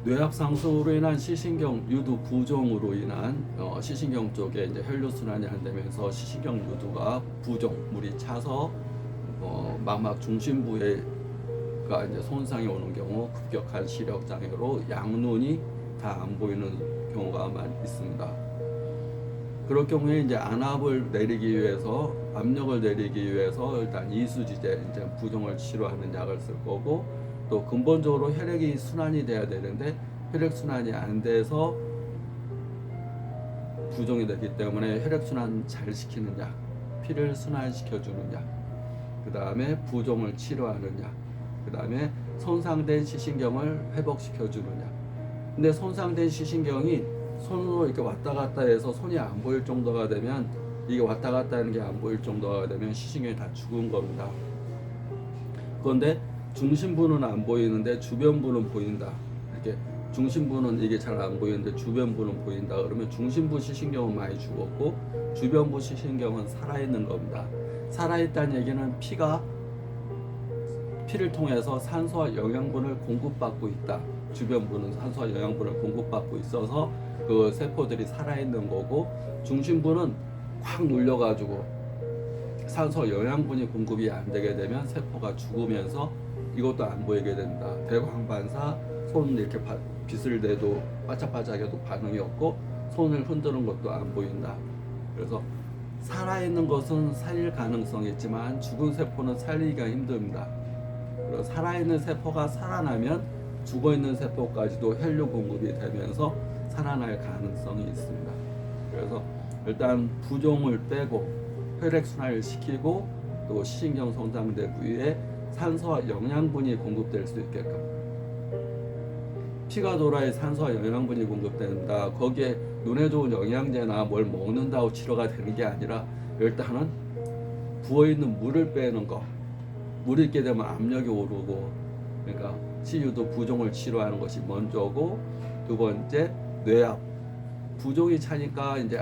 뇌압 상승으로 인한 시신경 유두 부종으로 인한 시신경 쪽에 이제 혈류 순환이 안 되면서 시신경 유두가 부종, 물이 차서 망막 중심부에가 이제 손상이 오는 경우 급격한 시력 장애로 양눈이 다 안 보이는 경우가 많이 있습니다. 그럴 경우에 이제 압력을 내리기 위해서 일단 이수지제 이제 부종을 치료하는 약을 쓸 거고, 또 근본적으로 혈액이 순환이 돼야 되는데 혈액 순환이 안 돼서 부종이 되기 때문에 혈액 순환 잘 시키는 약, 피를 순환시켜 주는 약, 그 다음에 부종을 치료하는 약, 그 다음에 손상된 시신경을 회복시켜 주는 약. 근데 손상된 시신경이 손으로 이렇게 왔다 갔다 해서 손이 안 보일 정도가 되면, 이게 왔다 갔다 하는 게 안 보일 정도가 되면 시신경이 다 죽은 겁니다. 그런데 중심부는 안 보이는데 주변부는 보인다. 이렇게 중심부는 이게 잘 안 보이는데 주변부는 보인다. 그러면 중심부 시신경은 많이 죽었고 주변부 시신경은 살아있는 겁니다. 살아있다는 얘기는 피를 통해서 산소와 영양분을 공급받고 있다. 주변부는 산소와 영양분을 공급받고 있어서 그 세포들이 살아있는 거고, 중심부는 꽉 눌려가지고 산소 영양분이 공급이 안 되게 되면 세포가 죽으면서 이것도 안 보이게 된다. 대광 반사, 손 이렇게 빛을 내도 바짝바짝해도 반응이 없고 손을 흔드는 것도 안 보인다. 그래서 살아있는 것은 살릴 가능성이 있지만 죽은 세포는 살리기가 힘듭니다. 그리고 살아있는 세포가 살아나면 죽어있는 세포까지도 혈류 공급이 되면서 살아날 가능성이 있습니다. 그래서 일단 부종을 빼고 혈액순환을 시키고 또 시신경 손상된 부위에 산소와 영양분이 공급될 수 있게끔, 피가 돌아야 산소와 영양분이 공급된다. 거기에 눈에 좋은 영양제나 뭘 먹는다고 치료가 되는 게 아니라 일단은 부어있는 물을 빼는 거. 물이 있게 되면 압력이 오르고, 그러니까 치유도 부종을 치료하는 것이 먼저고, 두 번째 뇌압, 부종이 차니까 이제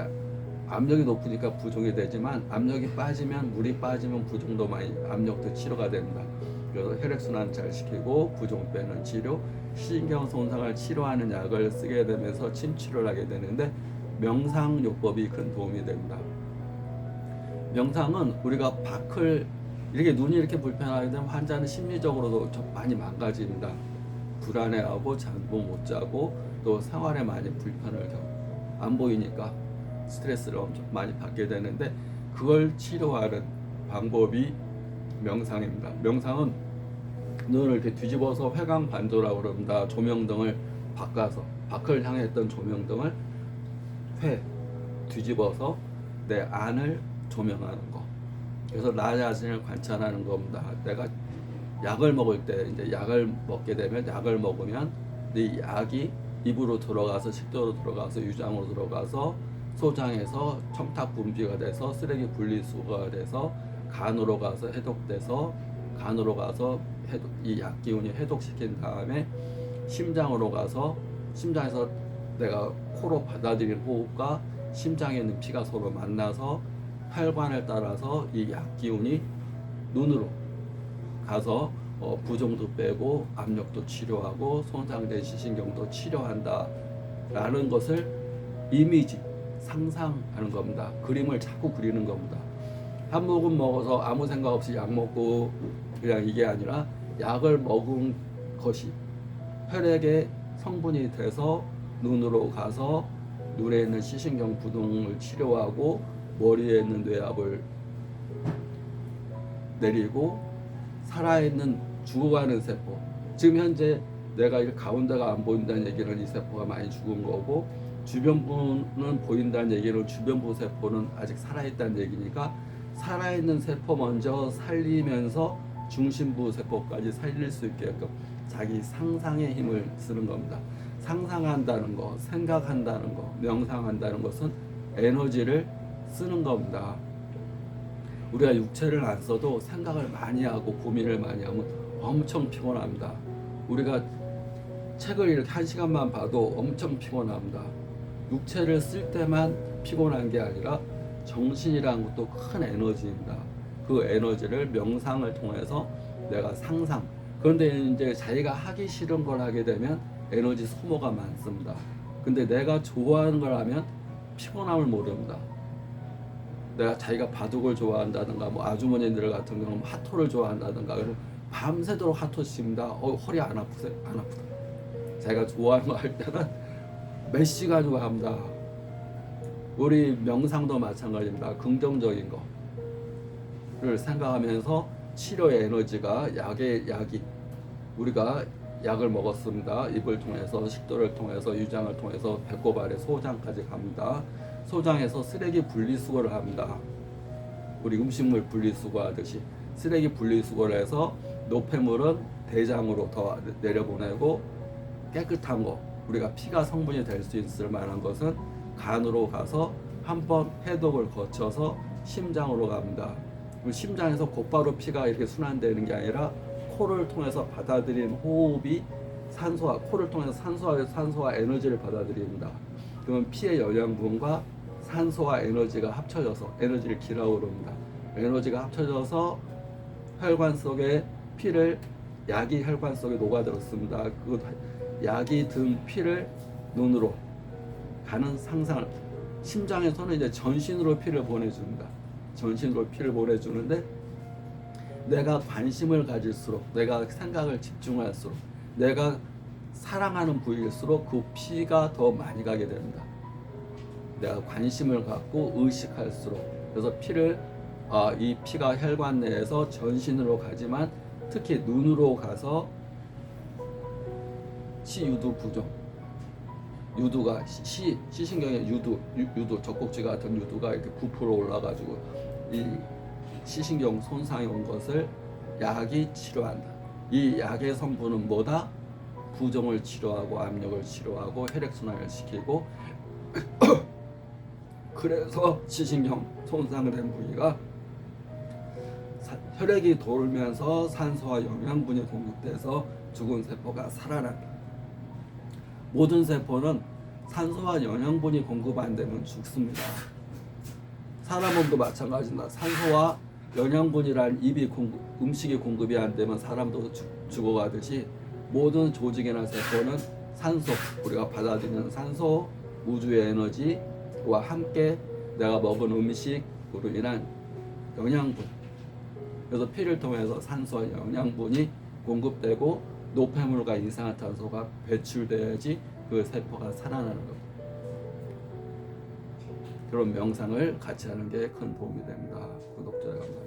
압력이 높으니까 부종이 되지만 압력이 빠지면, 물이 빠지면 부종도 많이, 압력도 치료가 됩니다. 그래서 혈액순환 잘 시키고 부종 빼는 치료, 신경 손상을 치료하는 약을 쓰게 되면서 침치료를 하게 되는데 명상요법이 큰 도움이 됩니다. 명상은 우리가 이렇게 눈이 이렇게 불편하게 되면 환자는 심리적으로도 좀 많이 망가집니다. 불안해하고 잠도 못 자고 또 생활에 많이 불편을 겪고 안 보이니까 스트레스를 엄청 많이 받게 되는데, 그걸 치료하는 방법이 명상입니다. 명상은 눈을 이렇게 뒤집어서 회광반조라고 그럽니다. 조명등을 바꿔서 밖을 향했던 조명등을 뒤집어서 내 안을 조명하는 거. 그래서 나 자신을 관찰하는 겁니다. 내가 약을 먹을 때 이제 약을 먹게 되면, 약을 먹으면 이 약이 입으로 들어가서 식도로 들어가서 유장으로 들어가서 소장에서 청탁 분비가 돼서 쓰레기 분리수거가 돼서 간으로 가서 해독돼서, 간으로 가서 이 약 기운이 해독시킨 다음에 심장으로 가서, 심장에서 내가 코로 받아들이는 호흡과 심장에 있는 피가 서로 만나서 혈관을 따라서 이 약 기운이 눈으로 가서 부종도 빼고 압력도 치료하고 손상된 시신경도 치료한다 라는 것을 상상하는 겁니다. 그림을 자꾸 그리는 겁니다. 한 모금 먹어서 아무 생각 없이 약 먹고 그냥 이게 아니라, 약을 먹은 것이 혈액의 성분이 돼서 눈으로 가서 눈에 있는 시신경 부종을 치료하고 머리에 있는 뇌압을 내리고 살아있는 죽어가는 세포, 지금 현재 내가 이 가운데가 안 보인다는 얘기는 이 세포가 많이 죽은 거고, 주변부는 보인다는 얘기는 주변부 세포는 아직 살아있다는 얘기니까 살아있는 세포 먼저 살리면서 중심부 세포까지 살릴 수 있게끔 자기 상상의 힘을 쓰는 겁니다. 상상한다는 거, 생각한다는 거, 명상한다는 것은 에너지를 쓰는 겁니다. 우리가 육체를 안 써도 생각을 많이 하고 고민을 많이 하면 엄청 피곤합니다. 우리가 책을 이렇게 1시간만 봐도 엄청 피곤합니다. 육체를 쓸 때만 피곤한 게 아니라 정신이라는 것도 큰 에너지입니다. 그 에너지를 명상을 통해서 내가 그런데 이제 자기가 하기 싫은 걸 하게 되면 에너지 소모가 많습니다. 근데 내가 좋아하는 걸 하면 피곤함을 모릅니다. 내가 자기가 바둑을 좋아한다든가 뭐 아주머니들 같은 경우는 핫토를 좋아한다든가 그럼 밤새도록 핫토 칩니다. 허리 안 아프세요? 안 아프다. 자기가 좋아하는 거 할 때는 몇 시간이고 합니다. 우리 명상도 마찬가지입니다. 긍정적인 거를 생각하면서 치료의 에너지가 약이 우리가 약을 먹었습니다. 입을 통해서 식도를 통해서 유장을 통해서 배꼽 아래 소장까지 갑니다. 소장에서 쓰레기 분리수거를 합니다. 우리 음식물 분리수거하듯이 쓰레기 분리수거를 해서 노폐물은 대장으로 더 내려보내고 깨끗한 거 우리가 피가 성분이 될 수 있을 만한 것은 간으로 가서 한번 해독을 거쳐서 심장으로 갑니다. 심장에서 곧바로 피가 이렇게 순환되는 게 아니라 코를 통해서 받아들인 호흡이 코를 통해서 산소와 에너지를 받아들입니다. 그러면 피의 영양분과 산소와 에너지가 합쳐져서 에너지를 기라오릅니다. 에너지가 합쳐져서 혈관 속에 약이 혈관 속에 녹아들었습니다. 그 약이 든 피를 눈으로 가는 상상을 심장에서는 이제 전신으로 피를 보내줍니다. 전신으로 피를 보내주는데 내가 관심을 가질수록 내가 생각을 집중할수록 내가 사랑하는 부위일수록 그 피가 더 많이 가게 됩니다. 내가 관심을 갖고 의식할수록 그래서 이 피가 혈관 내에서 전신으로 가지만 특히 눈으로 가서 시유두 부종 유두가 시신경의 유두 젖꼭지 같은 유두가 이렇게 부풀어 올라가지고 이 시신경 손상이 온 것을 약이 치료한다. 이 약의 성분은 뭐다? 부종을 치료하고 압력을 치료하고 혈액순환을 시키고 그래서 시신경 손상된 부위가 혈액이 돌면서 산소와 영양분이 공급돼서 죽은 세포가 살아난다. 모든 세포는 산소와 영양분이 공급 안 되면 죽습니다. 사람 몸도 마찬가지입니다. 산소와 영양분이란 음식이 공급이 안 되면 사람도 죽어가듯이 모든 조직이나 세포는 산소, 우리가 받아들이는 산소, 우주의 에너지와 함께 내가 먹은 음식으로 인한 영양분, 그래서 피를 통해서 산소와 영양분이 공급되고 노폐물과 이산화탄소가 배출돼야지 그 세포가 살아나는 겁니다. 그런 명상을 같이 하는 게 큰 도움이 됩니다. 구독자 감사합니다.